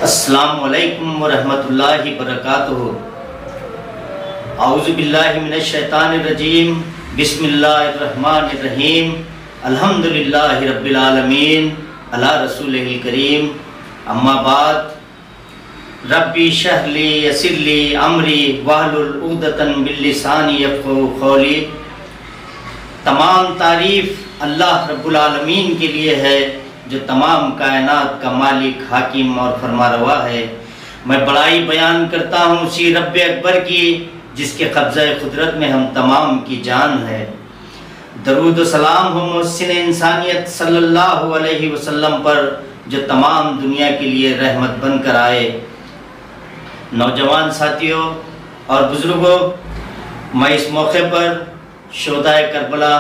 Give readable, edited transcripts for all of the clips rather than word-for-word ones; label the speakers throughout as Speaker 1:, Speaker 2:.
Speaker 1: السلام علیکم ورحمۃ اللہ وبرکاتہ۔ اعوذ باللہ من الشیطان الرجیم، بسم اللہ الرحمن الرحیم، الحمدللہ رب العالمین، علی رسولہ الکریم، اما بعد، ربی اشرح لی یسر لی امری واحلل عقدۃ من لسانی یفقہوا قولی۔ تمام تعریف اللہ رب العالمین کے لیے ہے جو تمام کائنات کا مالک، حاکم اور فرماروا ہے۔ میں بڑائی بیان کرتا ہوں اسی رب اکبر کی جس کے قبضہ قدرت میں ہم تمام کی جان ہے۔ درود و سلام ہو محسن انسانیت صلی اللہ علیہ وسلم پر جو تمام دنیا کے لیے رحمت بن کر آئے۔ نوجوان ساتھیوں اور بزرگوں، میں اس موقع پر شہدائے کربلا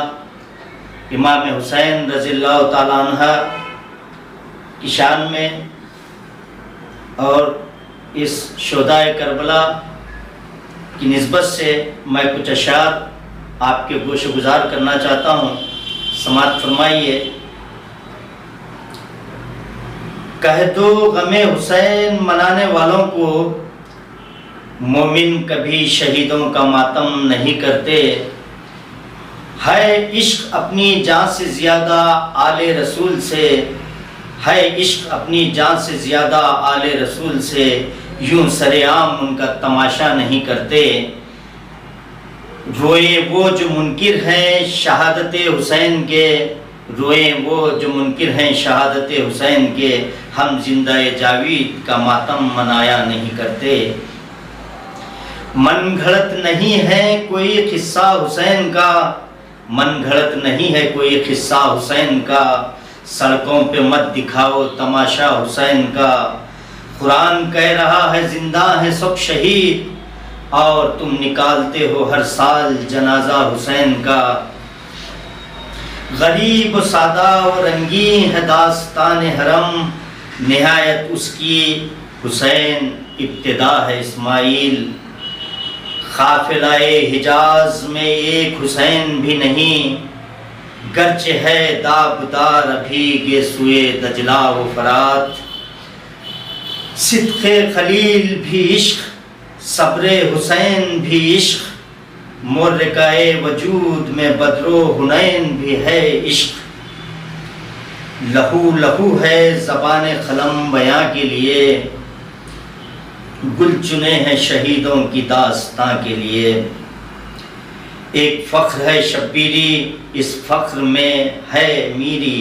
Speaker 1: امام حسین رضی اللہ تعالیٰ عنہ کی شان میں اور اس شہدائے کربلا کی نسبت سے میں کچھ اشعار آپ کے گوش گزار کرنا چاہتا ہوں، سماعت فرمائیے۔ کہہ دو غم حسین منانے والوں کو، مومن کبھی شہیدوں کا ماتم نہیں کرتے۔ ہے عشق اپنی جان سے زیادہ آل رسول سے، ہے عشق اپنی جان سے زیادہ آل رسول سے، یوں سر عام ان کا تماشا نہیں کرتے۔ روئے وہ جو منکر ہیں شہادت حسین کے، روئے وہ جو منکر ہیں شہادت حسین کے، ہم زندہ جاوید کا ماتم منایا نہیں کرتے۔ من گھڑت نہیں ہے کوئی قصہ حسین کا، من گھڑت نہیں ہے کوئی قصہ حسین کا، سڑکوں پہ مت دکھاؤ تماشا حسین کا۔ قرآن کہہ رہا ہے زندہ ہے سب شہید، اور تم نکالتے ہو ہر سال جنازہ حسین کا۔ غریب و سادہ و رنگین ہے داستان حرم، نہایت اس کی حسین ابتدا ہے اسماعیل۔ قافلہ حجاز میں ایک حسین بھی نہیں، گرچہ ہے داغدار ابھی گے سوئے دجلہ و فرات۔ صدق خلیل بھی عشق، صبر حسین بھی عشق، مرکائے وجود میں بدر و حنین بھی ہے عشق۔ لہو لہو ہے زبان قلم بیاں کے لیے، گل چنے ہیں شہیدوں کی داستاں کے لیے۔ ایک فخر ہے شبیری، اس فخر میں ہے میری،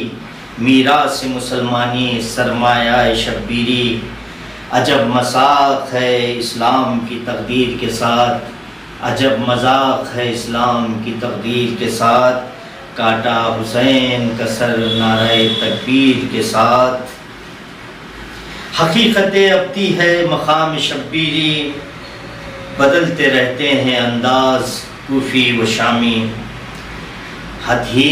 Speaker 1: میراث مسلمانی سرمایہ شبیری۔ عجب مذاق ہے اسلام کی تقدیر کے ساتھ، عجب مذاق ہے اسلام کی تقدیر کے ساتھ، کاٹا حسین کا سر نعرہ تکبیر کے ساتھ۔ حقیقت ابدی ہے مقام شبیری، بدلتے رہتے ہیں انداز کوفی و شامی۔ حد ہی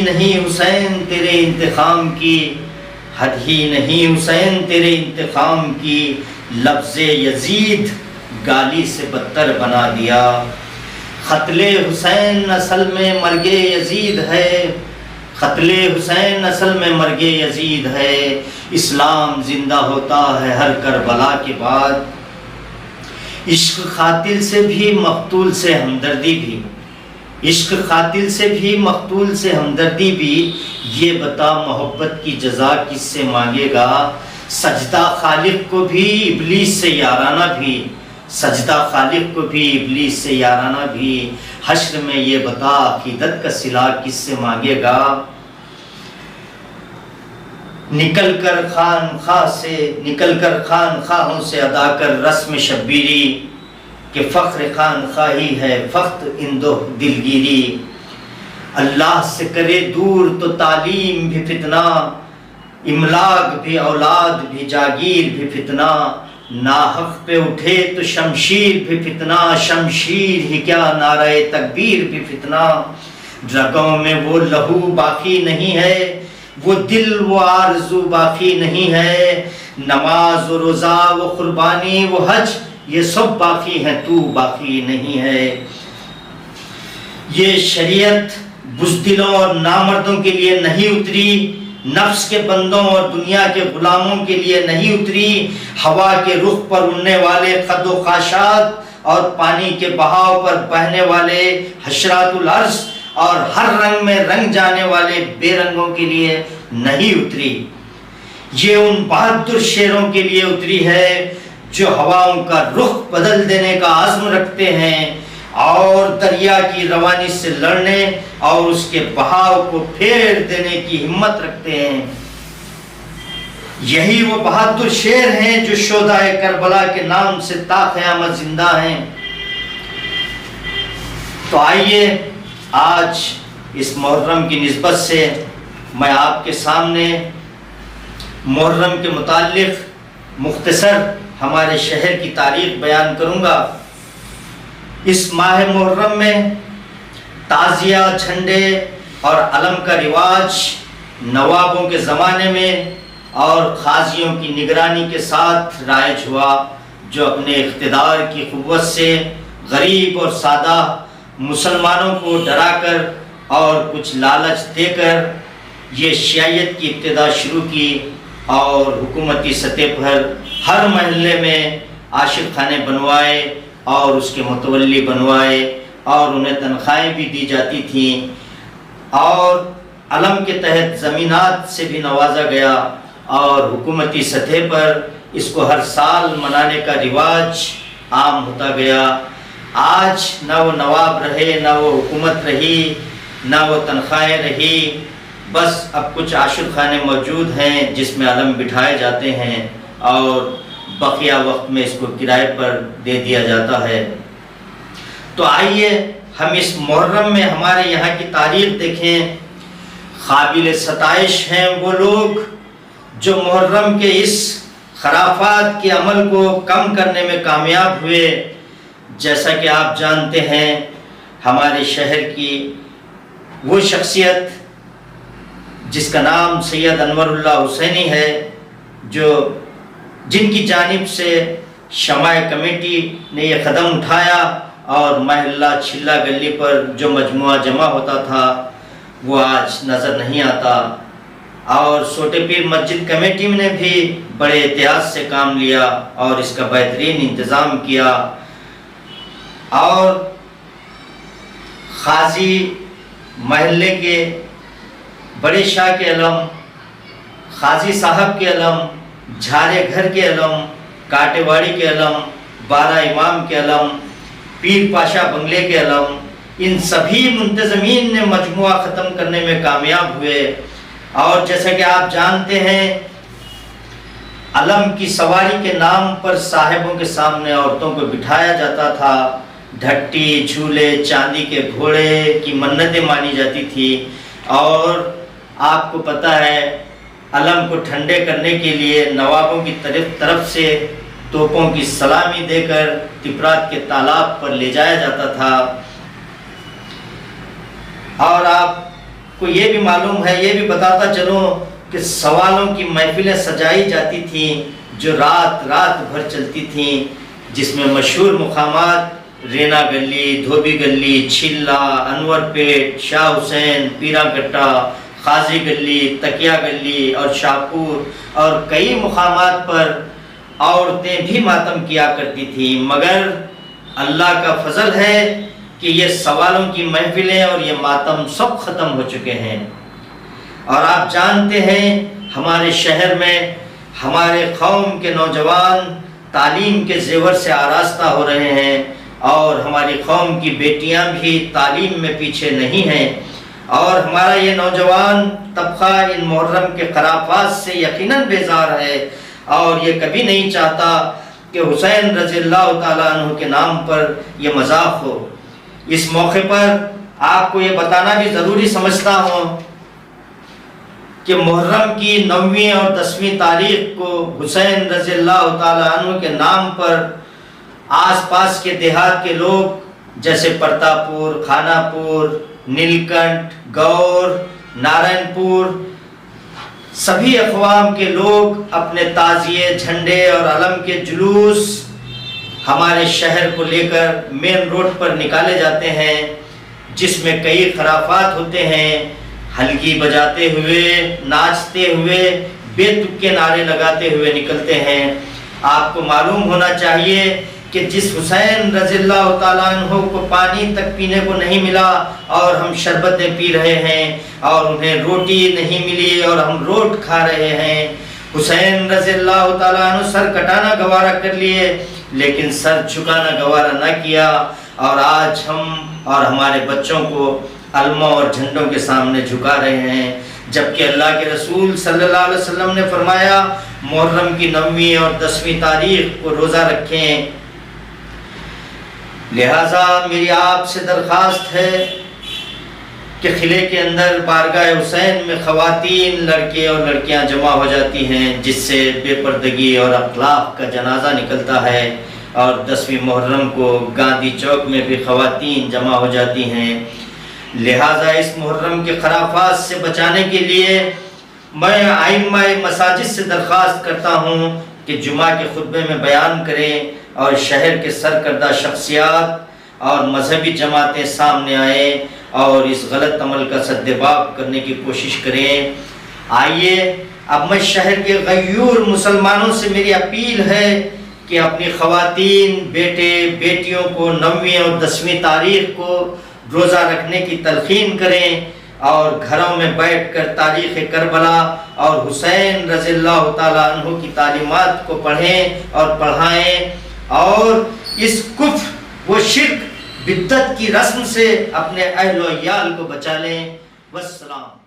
Speaker 1: نہیں حسین تیرے انتقام کی، حد ہی نہیں حسین تیرے انتقام کی، لفظ یزید گالی سے بدتر بنا دیا۔ قتل حسین اصل میں مرگ یزید ہے، قتل حسین اصل میں مرگ یزید ہے۔ اسلام زندہ ہوتا ہے ہر کربلا کے بعد۔ عشق قاتل سے بھی مقتول سے ہمدردی بھی، عشق قاتل سے بھی مقتول سے ہمدردی بھی، یہ بتا محبت کی جزا کس سے مانگے گا۔ سجدہ خالق کو بھی ابلیس سے یارانہ بھی، سجدہ خالق کو بھی ابلیس سے یارانہ بھی، حشر میں یہ بتا عقیدت کا صلہ کس سے مانگے گا۔ نکل کر خانخواہوں سے ادا کر رسم شبیری، کہ فخر خانخواہی ہے فخر اندو دلگیری۔ اللہ سے کرے دور تو تعلیم بھی فتنہ، املاک بھی اولاد بھی جاگیر بھی فتنہ۔ ناحق پہ اٹھے تو شمشیر بھی فتنہ، شمشیر ہی کیا نعرہ تکبیر بھی فتنہ۔ رگوں میں وہ لہو باقی نہیں ہے، وہ دل وہ آرزو باقی نہیں ہے۔ نماز و روزہ و قربانی و حج یہ سب باقی ہیں، تو باقی نہیں ہے۔ یہ شریعت بزدلوں اور نامردوں کے لیے نہیں اتری، نفس کے بندوں اور دنیا کے غلاموں کے لیے نہیں اتری، ہوا کے رخ پر اڑنے والے قد و خاشات اور پانی کے بہاؤ پر بہنے والے حشرات الارض اور ہر رنگ میں رنگ جانے والے بے رنگوں کے لیے نہیں اتری، یہ ان بہادر شیروں کے لیے اتری ہے جو ہواؤں کا رخ بدل دینے کا عزم رکھتے ہیں اور دریا کی روانی سے لڑنے اور اس کے بہاؤ کو پھیر دینے کی ہمت رکھتے ہیں۔ یہی وہ بہادر شیر ہیں جو شہدائے کربلا کے نام سے تا قیامت زندہ ہیں۔ تو آئیے آج اس محرم کی نسبت سے میں آپ کے سامنے محرم کے متعلق مختصر ہمارے شہر کی تاریخ بیان کروں گا۔ اس ماہ محرم میں تعزیہ، جھنڈے اور علم کا رواج نوابوں کے زمانے میں اور قاضیوں کی نگرانی کے ساتھ رائج ہوا، جو اپنے اقتدار کی قوت سے غریب اور سادہ مسلمانوں کو ڈرا کر اور کچھ لالچ دے کر یہ شیعیت کی ابتدا شروع کی اور حکومتی سطح پر ہر محلے میں عاشق خانے بنوائے اور اس کے متولی بنوائے اور انہیں تنخواہیں بھی دی جاتی تھیں اور علم کے تحت زمینات سے بھی نوازا گیا اور حکومتی سطح پر اس کو ہر سال منانے کا رواج عام ہوتا گیا۔ آج نہ وہ نواب رہے، نہ وہ حکومت رہی، نہ وہ تنخواہیں رہی، بس اب کچھ عاشق خانے موجود ہیں جس میں علم بٹھائے جاتے ہیں اور بقیہ وقت میں اس کو کرائے پر دے دیا جاتا ہے۔ تو آئیے ہم اس محرم میں ہمارے یہاں کی تاریخ دیکھیں۔ قابل ستائش ہیں وہ لوگ جو محرم کے اس خرافات کے عمل کو کم کرنے میں کامیاب ہوئے۔ جیسا کہ آپ جانتے ہیں ہمارے شہر کی وہ شخصیت جس کا نام سید انور اللہ حسینی ہے، جن کی جانب سے شمع کمیٹی نے یہ قدم اٹھایا اور محلہ چھلا گلی پر جو مجموعہ جمع ہوتا تھا وہ آج نظر نہیں آتا، اور سوٹے پیر مسجد کمیٹی نے بھی بڑے احتیاط سے کام لیا اور اس کا بہترین انتظام کیا، اور قاضی محلے کے بڑے شاہ کے علم، قاضی صاحب کے علم، جھارے گھر کے علم، کاٹے واڑی کے علم، بارہ امام کے علم، پیر پاشا بنگلے کے علم، ان سبھی منتظمین نے مجموعہ ختم کرنے میں کامیاب ہوئے۔ اور جیسا کہ آپ جانتے ہیں علم کی سواری کے نام پر صاحبوں کے سامنے عورتوں کو بٹھایا جاتا تھا، ڈھٹی، جھولے، چاندی کے گھوڑے کی منتیں مانی جاتی تھی، اور آپ کو پتہ ہے علم کو ٹھنڈے کرنے کے لیے نوابوں کی طرف سے توپوں کی سلامی دے کر تپرات کے تالاب پر لے جایا جاتا تھا۔ اور آپ کو یہ بھی معلوم ہے، یہ بھی بتاتا چلوں کہ سوالوں کی محفلیں سجائی جاتی تھیں جو رات بھر چلتی تھیں، جس میں مشہور مقامات رینا گلی، دھوبی گلی، چھلا، انور پیٹ، شاہ حسین، پیرا گٹا، قاضی گلی، تکیہ گلی اور شاہپور اور کئی مقامات پر عورتیں بھی ماتم کیا کرتی تھیں، مگر اللہ کا فضل ہے کہ یہ سوالوں کی محفلیں اور یہ ماتم سب ختم ہو چکے ہیں۔ اور آپ جانتے ہیں ہمارے شہر میں ہمارے قوم کے نوجوان تعلیم کے زیور سے آراستہ ہو رہے ہیں، اور ہماری قوم کی بیٹیاں بھی تعلیم میں پیچھے نہیں ہیں، اور ہمارا یہ نوجوان طبقہ ان محرم کے خرافات سے یقیناً بیزار ہے اور یہ کبھی نہیں چاہتا کہ حسین رضی اللہ تعالیٰ عنہ کے نام پر یہ مذاق ہو۔ اس موقع پر آپ کو یہ بتانا بھی ضروری سمجھتا ہوں کہ محرم کی 9ویں اور 10ویں تاریخ کو حسین رضی اللہ تعالیٰ عنہ کے نام پر آس پاس کے دیہات کے لوگ جیسے پرتاپور، خانہ پور، نیلکنٹھ، گور، نارائن پور، سبھی اقوام کے لوگ اپنے تعزیے، جھنڈے اور علم کے جلوس ہمارے شہر کو لے کر مین روڈ پر نکالے جاتے ہیں، جس میں کئی خرافات ہوتے ہیں۔ ہلکی بجاتے ہوئے، ناچتے ہوئے، بے تک کے نعرے لگاتے ہوئے نکلتے ہیں۔ آپ کو معلوم ہونا چاہیے کہ جس حسین رضی اللہ تعالیٰ عنہ کو پانی تک پینے کو نہیں ملا اور ہم شربتیں پی رہے ہیں، اور انہیں روٹی نہیں ملی اور ہم روٹ کھا رہے ہیں۔ حسین رضی اللہ تعالیٰ عنہ سر کٹانا گوارا کر لیے لیکن سر جھکانا گوارا نہ کیا، اور آج ہم اور ہمارے بچوں کو علموں اور جھنڈوں کے سامنے جھکا رہے ہیں، جبکہ اللہ کے رسول صلی اللہ علیہ وسلم نے فرمایا محرم کی 9ویں اور 10ویں تاریخ کو روزہ رکھیں۔ لہٰذا میری آپ سے درخواست ہے کہ قلعے کے اندر بارگاہ حسین میں خواتین، لڑکے اور لڑکیاں جمع ہو جاتی ہیں، جس سے بے پردگی اور اخلاق کا جنازہ نکلتا ہے، اور 10ویں محرم کو گاندھی چوک میں بھی خواتین جمع ہو جاتی ہیں۔ لہٰذا اس محرم کے خرافات سے بچانے کے لیے میں ائمہ مساجد سے درخواست کرتا ہوں کہ جمعہ کے خطبے میں بیان کریں اور شہر کے سرکردہ شخصیات اور مذہبی جماعتیں سامنے آئیں اور اس غلط عمل کا سدباب کرنے کی کوشش کریں۔ آئیے اب میں شہر کے غیور مسلمانوں سے میری اپیل ہے کہ اپنی خواتین، بیٹے، بیٹیوں کو 9ویں اور 10ویں تاریخ کو روزہ رکھنے کی تلقین کریں، اور گھروں میں بیٹھ کر تاریخ کربلا اور حسین رضی اللہ تعالیٰ عنہ کی تعلیمات کو پڑھیں اور پڑھائیں، اور اس کفر و شرک بدعت کی رسم سے اپنے اہل و عیال کو بچا لیں۔ والسلام۔